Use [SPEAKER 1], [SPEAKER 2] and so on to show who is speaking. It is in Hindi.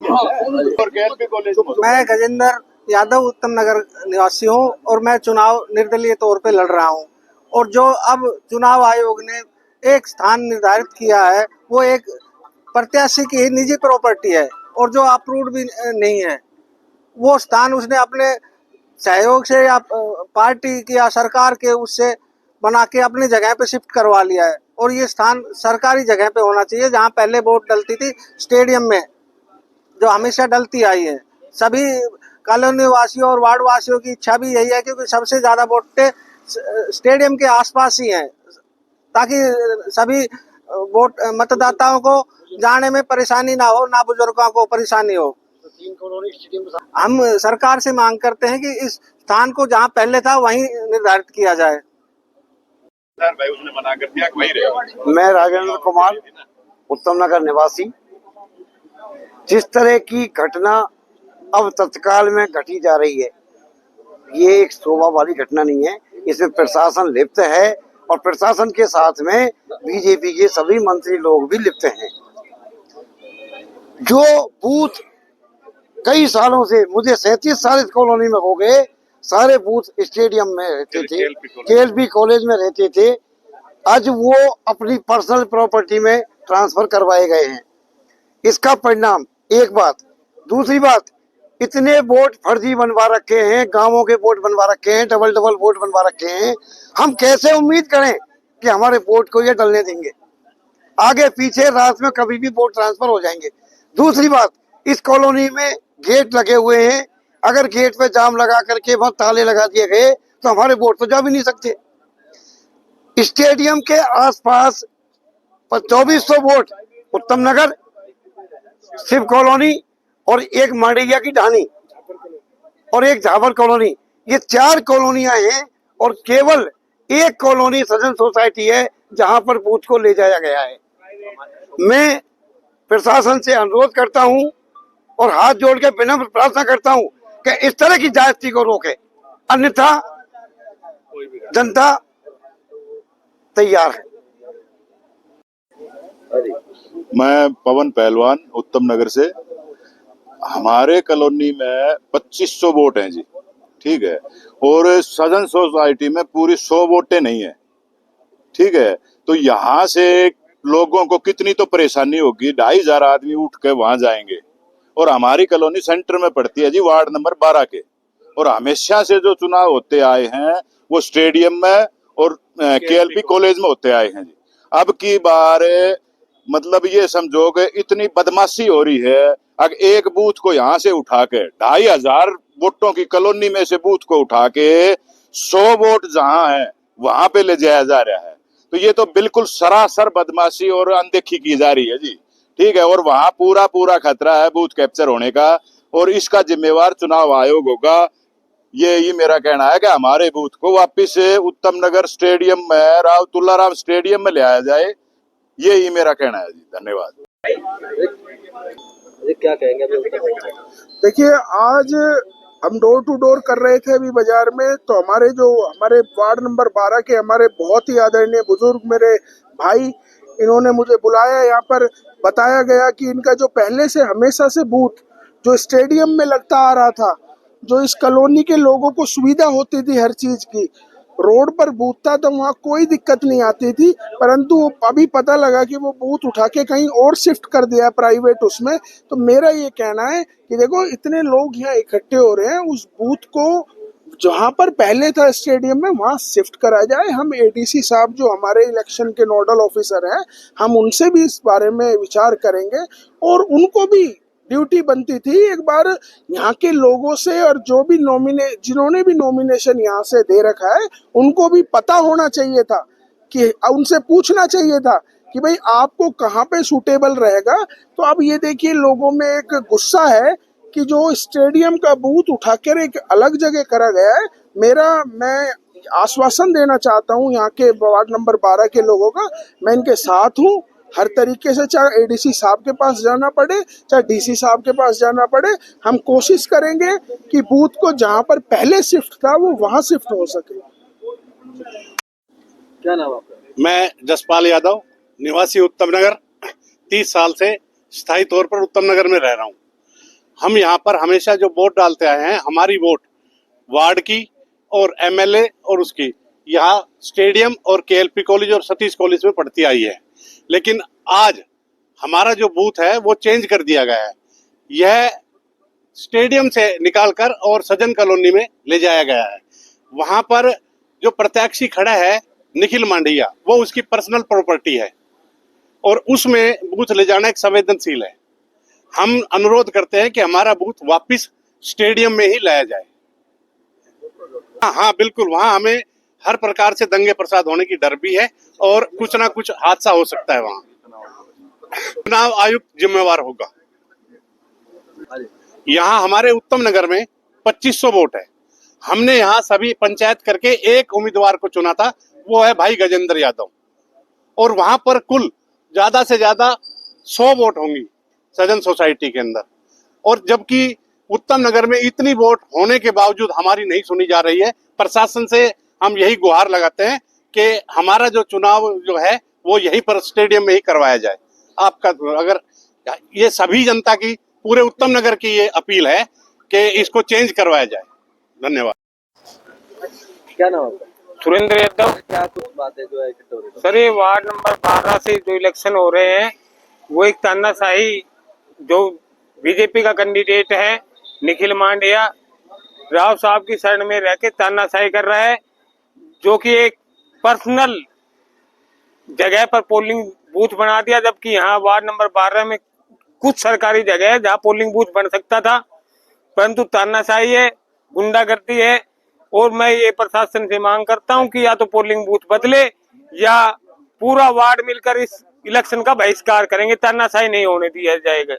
[SPEAKER 1] मैं गजेंद्र यादव उत्तम नगर निवासी हूँ और मैं चुनाव निर्दलीय तौर पे लड़ रहा हूँ। और जो अब चुनाव आयोग ने एक स्थान निर्धारित किया है वो एक प्रत्याशी की निजी प्रॉपर्टी है और जो अप्रूव्ड भी नहीं है। वो स्थान उसने अपने सहयोग से या पार्टी की या सरकार के उससे बना के अपनी जगह पे शिफ्ट करवा लिया है। और ये स्थान सरकारी जगह पे होना चाहिए जहाँ पहले वोट डलती थी, स्टेडियम में जो हमेशा डलती आई है। सभी कॉलोनी वासियों और वार्ड वासियों की इच्छा भी यही है क्योंकि सबसे ज्यादा वोटें स्टेडियम के आसपास ही हैं, ताकि सभी वोट मतदाताओं को जाने में परेशानी ना हो, ना बुजुर्गों को परेशानी हो। हम सरकार से मांग करते हैं कि इस स्थान को जहां पहले था वहीं निर्धारित किया जाए।
[SPEAKER 2] भाई उसने मना कर दिया कि वहीं रहो।
[SPEAKER 3] मैं राजेंद्र कुमार, उत्तम नगर निवासी। जिस तरह की घटना अब तत्काल में घटी जा रही है, ये एक शोभा वाली घटना नहीं है। इसमें प्रशासन लिप्त है और प्रशासन के साथ में बीजेपी के सभी मंत्री लोग भी लिप्त हैं। जो बूथ कई सालों से, मुझे 37 साल इस कॉलोनी में हो गए, सारे बूथ स्टेडियम में रहते थे, केएलपी कॉलेज में रहते थे, आज वो अपनी पर्सनल प्रॉपर्टी में ट्रांसफर करवाए गए हैं। इसका परिणाम एक बात। दूसरी बात, इतने वोट फर्जी बनवा रखे हैं, गांवों के वोट बनवा रखे हैं, डबल डबल वोट बनवा रखे हैं। हम कैसे उम्मीद करें कि हमारे वोट को ये डलने देंगे? आगे पीछे रात में कभी भी वोट ट्रांसफर हो जाएंगे। दूसरी बात, इस कॉलोनी में गेट लगे हुए हैं, अगर गेट पे जाम लगा करके वहां ताले लगा दिए गए तो हमारे वोट तो जा भी नहीं सकते। स्टेडियम के आसपास 2400 वोट उत्तम नगर, शिव कॉलोनी और एक मांडैया की ढानी और एक झाबर कॉलोनी, ये 4 कॉलोनियां हैं और केवल एक कॉलोनी सजन सोसाइटी है जहां पर बूथ को ले जाया गया है। मैं प्रशासन से अनुरोध करता हूं और हाथ जोड़ के विनम्र प्रार्थना करता हूं कि इस तरह की जाति को रोके, अन्यथा जनता तैयार है।
[SPEAKER 2] मैं पवन पहलवान उत्तम नगर से। हमारे कॉलोनी में 2500 वोट हैं जी, ठीक है, और सदन सोसाइटी में पूरी 100 वोटें नहीं है, ठीक है। तो यहाँ से लोगों को कितनी तो परेशानी होगी, 2500 आदमी उठ के वहां जाएंगे। और हमारी कॉलोनी सेंटर में पड़ती है जी, वार्ड नंबर 12 के। और हमेशा से जो चुनाव होते आए हैं वो स्टेडियम में और केएलपी कॉलेज में होते आए हैं जी। अब की बार मतलब ये समझो कि इतनी बदमाशी हो रही है। अगर एक बूथ को यहाँ से उठा के 2500 वोटों की कॉलोनी में से बूथ को उठा के 100 वोट जहां है वहां पे ले जाया जा रहा है, तो ये तो बिल्कुल सरासर बदमाशी और अनदेखी की जा रही है जी, ठीक है। और वहां पूरा पूरा खतरा है बूथ कैप्चर होने का और इसका जिम्मेवार चुनाव आयोग होगा। ये मेरा कहना है कि हमारे बूथ को वापिस उत्तम नगर स्टेडियम में, राव तुल्लाराम स्टेडियम में ले आया जाए। यही मेरा कहना है जी। धन्यवाद।
[SPEAKER 4] क्या कहेंगे?
[SPEAKER 5] देखिए, आज हम डोर टू डोर कर रहे थे अभी बाजार में, तो हमारे वार्ड नंबर 12 के हमारे बहुत ही आदरणीय बुजुर्ग मेरे भाई, इन्होंने मुझे बुलाया। यहाँ पर बताया गया कि इनका जो पहले से हमेशा से बूथ जो स्टेडियम में लगता आ रहा था, जो इस कॉलोनी के लोगों को सुविधा होती थी हर चीज की, रोड पर बूथ था तो वहाँ कोई दिक्कत नहीं आती थी, परंतु अभी पता लगा कि वो बूथ उठा के कहीं और शिफ्ट कर दिया प्राइवेट उसमें। तो मेरा ये कहना है कि देखो, इतने लोग यहाँ इकट्ठे हो रहे हैं, उस बूथ को जहाँ पर पहले था स्टेडियम में वहाँ शिफ्ट करा जाए। हम एडीसी साहब जो हमारे इलेक्शन के नोडल ऑफिसर हैं, हम उनसे भी इस बारे में विचार करेंगे और उनको भी ड्यूटी बनती थी एक बार यहाँ के लोगों से, और जो भी जिन्होंने भी नॉमिनेशन यहाँ से दे रखा है उनको भी पता होना चाहिए था, कि उनसे पूछना चाहिए था कि भाई आपको कहाँ पे सूटेबल रहेगा। तो अब ये देखिए, लोगों में एक गुस्सा है कि जो स्टेडियम का बूथ उठाकर एक अलग जगह करा गया है। मैं आश्वासन देना चाहता हूँ यहाँ के वार्ड नंबर 12 के लोगों का, मैं इनके साथ हूँ हर तरीके से, चाहे एडीसी साहब के पास जाना पड़े, चाहे डीसी साहब के पास जाना पड़े, हम कोशिश करेंगे कि बूथ को जहां पर पहले शिफ्ट था वो वहां शिफ्ट हो सके।
[SPEAKER 4] क्या नाम आपका?
[SPEAKER 6] मैं जसपाल यादव, निवासी उत्तम नगर, 30 साल से स्थायी तौर पर उत्तम नगर में रह रहा हूँ।
[SPEAKER 4] हम यहाँ पर हमेशा जो वोट डालते आए हैं, हमारी वोट वार्ड की और एमएलए और उसकी यहाँ स्टेडियम और केएलपी कॉलेज और सतीश कॉलेज में पढ़ती आई है। लेकिन आज हमारा जो बूथ है वो चेंज कर दिया गया है। यह स्टेडियम से निकालकर और सजन कॉलोनी में ले जाया गया है। वहां पर जो प्रत्याशी खड़ा है निखिल मांडविया, वो उसकी पर्सनल प्रॉपर्टी है और उसमें बूथ ले जाना एक संवेदनशील है। हम अनुरोध करते हैं कि हमारा बूथ वापस स्टेडियम में ही लाया जाए। हाँ बिल्कुल, वहां हमें हर प्रकार से दंगे प्रसाद होने की डर भी है और कुछ ना कुछ हादसा हो सकता है। वहां चुनाव आयुक्त जिम्मेवार होगा। यहाँ हमारे उत्तम नगर में 2500 वोट है। हमने यहाँ सभी पंचायत करके एक उम्मीदवार को चुना था, वो है भाई गजेंद्र यादव, और वहां पर कुल ज्यादा से ज्यादा 100 वोट होंगी सजन सोसाइटी के अंदर। और जबकि उत्तम नगर में इतनी वोट होने के बावजूद हमारी नहीं सुनी जा रही है। प्रशासन से हम यही गुहार लगाते हैं कि हमारा जो चुनाव जो है वो यहीं पर स्टेडियम में ही करवाया जाए। आपका अगर ये सभी जनता की, पूरे उत्तम नगर की ये अपील है कि इसको चेंज करवाया जाए। धन्यवाद।
[SPEAKER 6] क्या नाम है?
[SPEAKER 7] सुरेंद्र यादव।
[SPEAKER 6] क्या कुछ बातें जो है इकट्ठे हो रही है?
[SPEAKER 7] सर, ये वार्ड नंबर 12 से जो इलेक्शन हो रहे हैं वो एक तानाशाही, जो बीजेपी का कैंडिडेट है निखिल मांडविया, राव साहब की शरण में रह के तानाशाही कर रहा है, जो कि एक पर्सनल जगह पर पोलिंग बूथ बना दिया, जबकि यहाँ वार्ड नंबर 12 में कुछ सरकारी जगह है जहाँ पोलिंग बूथ बन सकता था, परंतु तानाशाही है, गुंडागर्दी है। और मैं ये प्रशासन से मांग करता हूं कि या तो पोलिंग बूथ बदले या पूरा वार्ड मिलकर इस इलेक्शन का बहिष्कार करेंगे। तानाशाही नहीं होने दिया जाएगा।